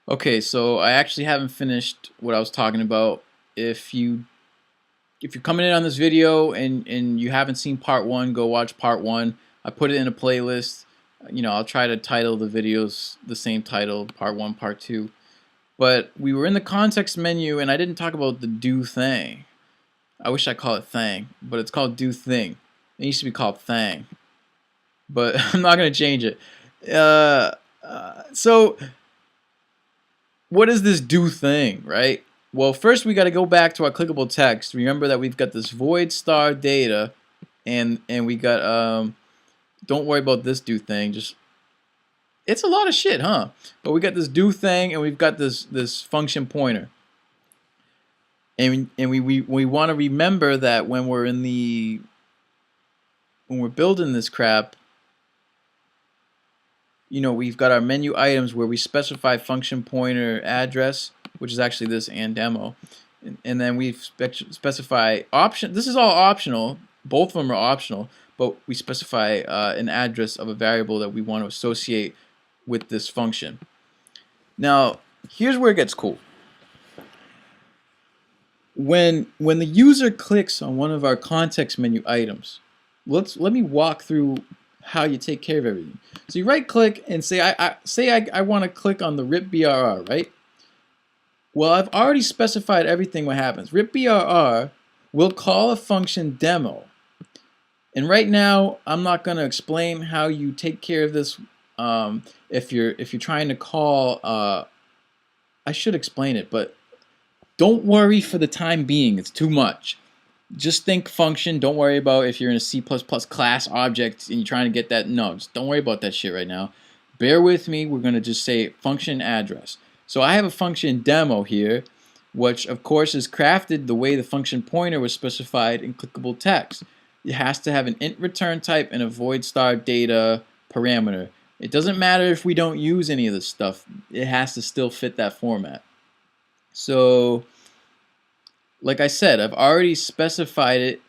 Okay, so I actually haven't finished what I was talking about. If you if you're coming in on this video and you haven't seen part one, go watch part one. I put it in a playlist. I'll try to title the videos the same title, part one, part two. But we were in the context menu and I didn't talk about the do thing. I wish I call it thing, but it's called do thing. It used to be called thing, but I'm not gonna change it. So what is this do thing, right? Well, first we got to go back to our clickable text. Remember that we've got this void star data, and we got Don't worry about this do thing. Just it's a lot of shit, huh? But we got this do thing, and we've got this function pointer, and we want to remember that when we're building this crap, we've got our menu items where we specify function pointer address, which is actually this and demo. And then we specify option. This is all optional. Both of them are optional, but we specify an address of a variable that we want to associate with this function. Now, here's where it gets cool. When the user clicks on one of our context menu items, let me walk through how you take care of everything. So you right click and say I want to click on the RIP BRR, right? Well, I've already specified everything what happens. RIP BRR will call a function demo. And right now I'm not going to explain how you take care of this if you're trying to call I should explain it, but don't worry for the time being. It's too much. Just think function. Don't worry about if you're in a C++ class object and you're trying to get that. No, just don't worry about that shit right now. Bear with me. We're going to just say function address. So I have a function demo here, which of course is crafted the way the function pointer was specified in clickable text. It has to have an int return type and a void star data parameter. It doesn't matter if we don't use any of this stuff. It has to still fit that format. So like I said, I've already specified it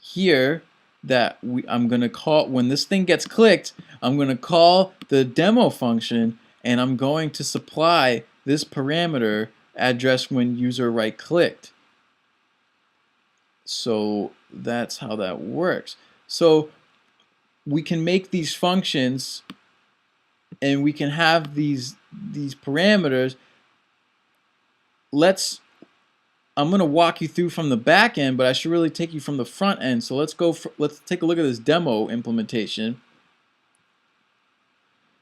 here that I'm going to call, when this thing gets clicked, I'm going to call the demo function and I'm going to supply this parameter address when user right clicked. So that's how that works. So we can make these functions and we can have these parameters. I'm going to walk you through from the back end, but I should really take you from the front end. So let's take a look at this demo implementation.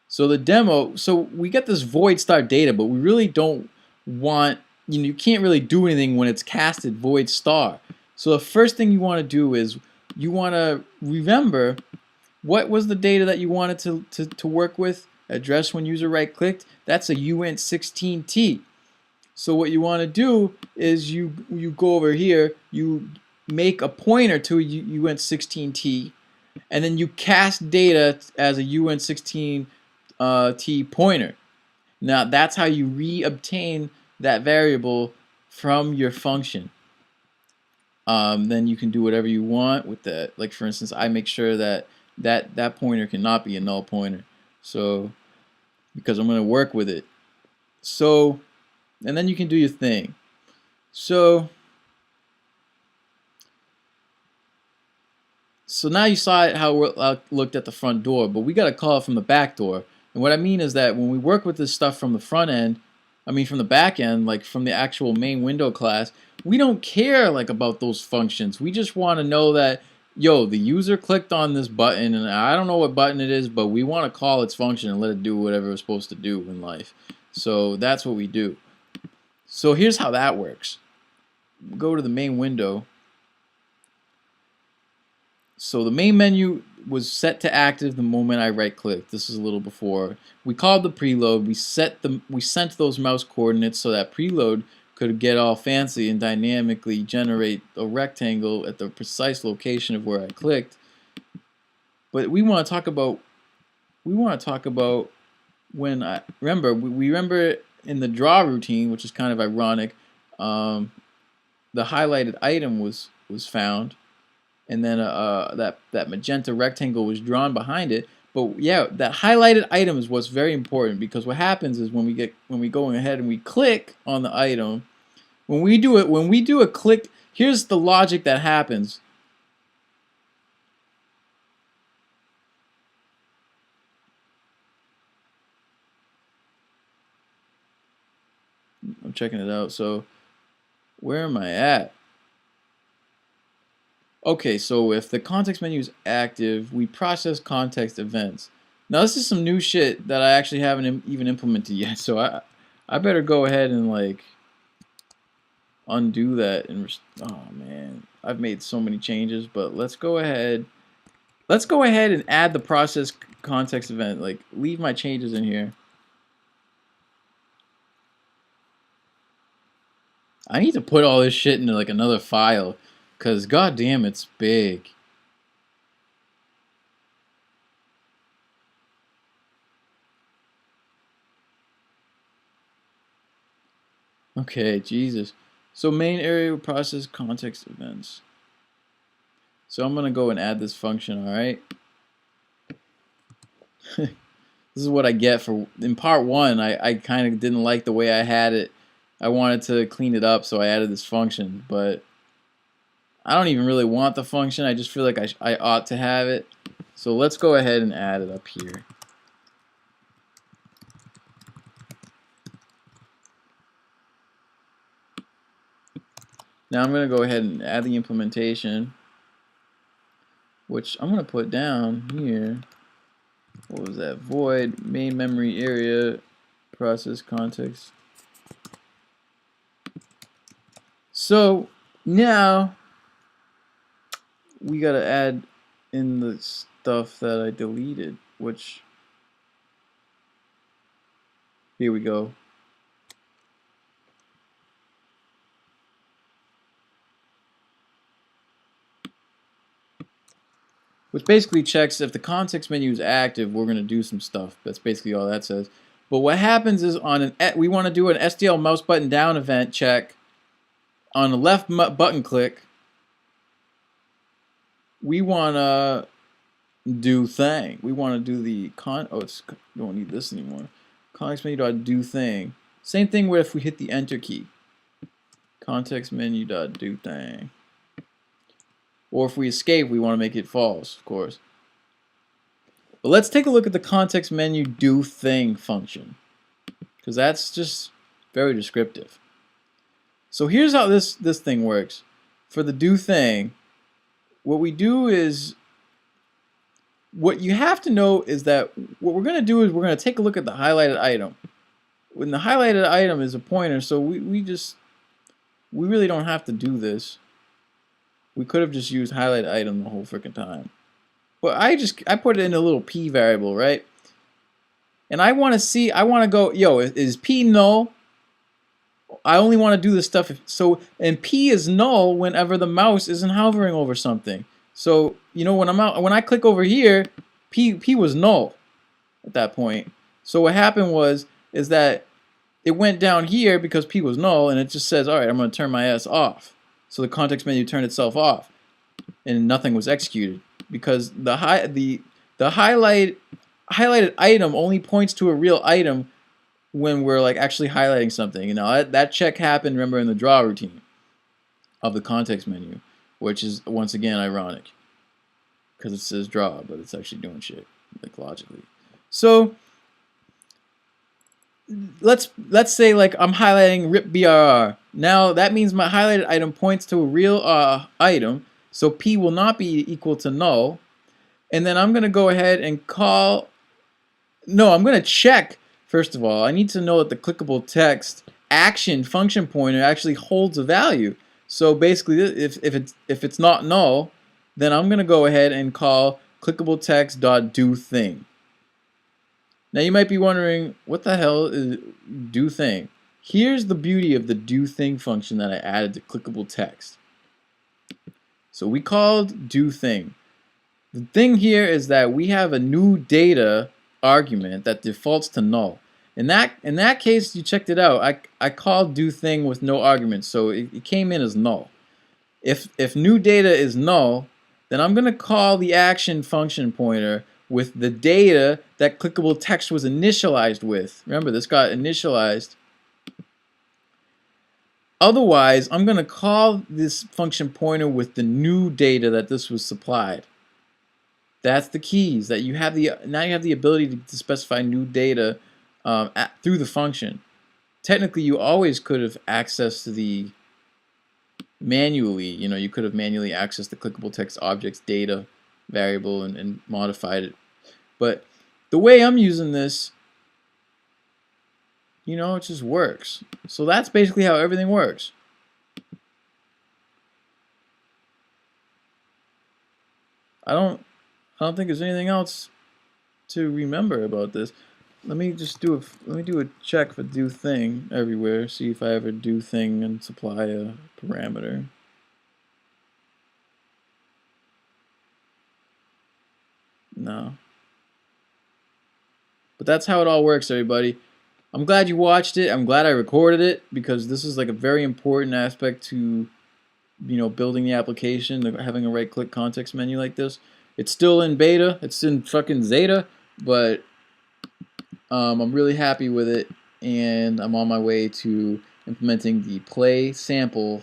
So the demo, so we get this void star data, but we really don't want, you can't really do anything when it's casted void star. So the first thing you want to do is you want to remember what was the data that you wanted to work with, address when user right clicked. That's a uint16t. So what you want to do is you go over here, you make a pointer to a uint16t, and then you cast data as a uint16t pointer. Now that's how you re-obtain that variable from your function. Then you can do whatever you want with that. Like for instance, I make sure that that pointer cannot be a null pointer. So because I'm going to work with it. So and then you can do your thing. So now you saw it how it looked at the front door, but we got to call it from the back door. And what I mean is that when we work with this stuff from the front end, from the back end, like from the actual main window class, we don't care like about those functions. We just want to know that, yo, the user clicked on this button, and I don't know what button it is, but we want to call its function and let it do whatever it's supposed to do in life. So that's what we do. So here's how that works. Go to the main window. So the main menu was set to active the moment I right clicked. This is a little before. We called the preload. We sent those mouse coordinates so that preload could get all fancy and dynamically generate a rectangle at the precise location of where I clicked. But we want to talk about when I remember in the draw routine, which is kind of ironic, the highlighted item was found, and then that magenta rectangle was drawn behind it. But yeah, that highlighted item is what's very important, because what happens is when we go ahead and we click on the item, when we do a click, here's the logic that happens. I'm checking it out. So where am I at? Okay, so if the context menu is active, we process context events. Now this is some new shit that I actually haven't even implemented yet, so I better go ahead and like undo that and oh man, I've made so many changes, but let's go ahead and add the process context event. Like, leave my changes in here. I need to put all this shit into like another file, cause goddamn, it's big. Okay, Jesus. So main area process context events. So I'm gonna go and add this function, alright? This is what I get for, in part one, I kind of didn't like the way I had it. I wanted to clean it up, so I added this function, but I don't even really want the function. I just feel like I ought to have it. So let's go ahead and add it up here. Now I'm going to go ahead and add the implementation, which I'm going to put down here. What was that? Void main memory area process context. So now we got to add in the stuff that I deleted, which, here we go. Which basically checks if the context menu is active, we're going to do some stuff. That's basically all that says. But what happens is we want to do an SDL mouse button down event check. On the left button click, we want to do thing. We want to do the don't need this anymore. Context menu dot do thing. Same thing with if we hit the enter key. Context menu dot do thing. Or if we escape, we want to make it false, of course. But let's take a look at the context menu do thing function, because that's just very descriptive. So here's how this thing works. For the do thing, what we do is, what you have to know is that what we're going to do is we're going to take a look at the highlighted item. When the highlighted item is a pointer, so we really don't have to do this. We could have just used highlighted item the whole freaking time. But I put it in a little p variable, right? And I want to go, yo, is p null? I only want to do this stuff and p is null whenever the mouse isn't hovering over something. So, you know, when I click over here, p was null at that point. So what happened is that it went down here because p was null, and it just says, all right, I'm going to turn my S off. So the context menu turned itself off, and nothing was executed because the highlighted item only points to a real item when we're like actually highlighting something. You know, that check happened, remember, in the draw routine of the context menu, which is once again ironic because it says draw, but it's actually doing shit like logically. So let's say like I'm highlighting rip BRR. Now that means my highlighted item points to a real item, so p will not be equal to null. And then I'm going to go ahead and I'm going to check. First of all, I need to know that the clickable text action function pointer actually holds a value. So basically, if it's not null, then I'm going to go ahead and call clickable text dot do thing. Now you might be wondering, what the hell is do thing? Here's the beauty of the do thing function that I added to clickable text. So we called do thing. The thing here is that we have a new data argument that defaults to null. In that case, you checked it out. I called do thing with no argument, so it came in as null. If new data is null, then I'm going to call the action function pointer with the data that clickable text was initialized with. Remember, this got initialized. Otherwise, I'm going to call this function pointer with the new data that this was supplied. That's the keys that you have. Now you have the ability to specify new data through the function. Technically, you always could have accessed the manually. You could have manually accessed the clickable text object's data variable and modified it. But the way I'm using this, it just works. So that's basically how everything works. I don't think there's anything else to remember about this. Let me do a check for do thing everywhere. See if I ever do thing and supply a parameter. No. But that's how it all works, everybody. I'm glad you watched it. I'm glad I recorded it because this is like a very important aspect to building the application, having a right-click context menu like this. It's still in beta. It's in fucking Zeta, but I'm really happy with it, and I'm on my way to implementing the play sample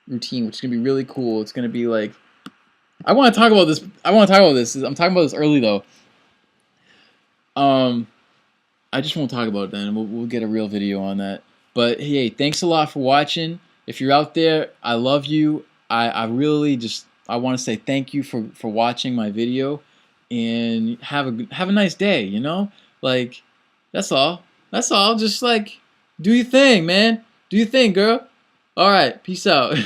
routine, which is gonna be really cool. It's gonna be like, I want to talk about this. I'm talking about this early though. I just won't talk about it then. We'll get a real video on that. But hey, thanks a lot for watching. If you're out there, I love you. I really I want to say thank you for watching my video, and have a nice day. Like that's all. That's all. Just like do your thing, man. Do your thing, girl. All right. Peace out.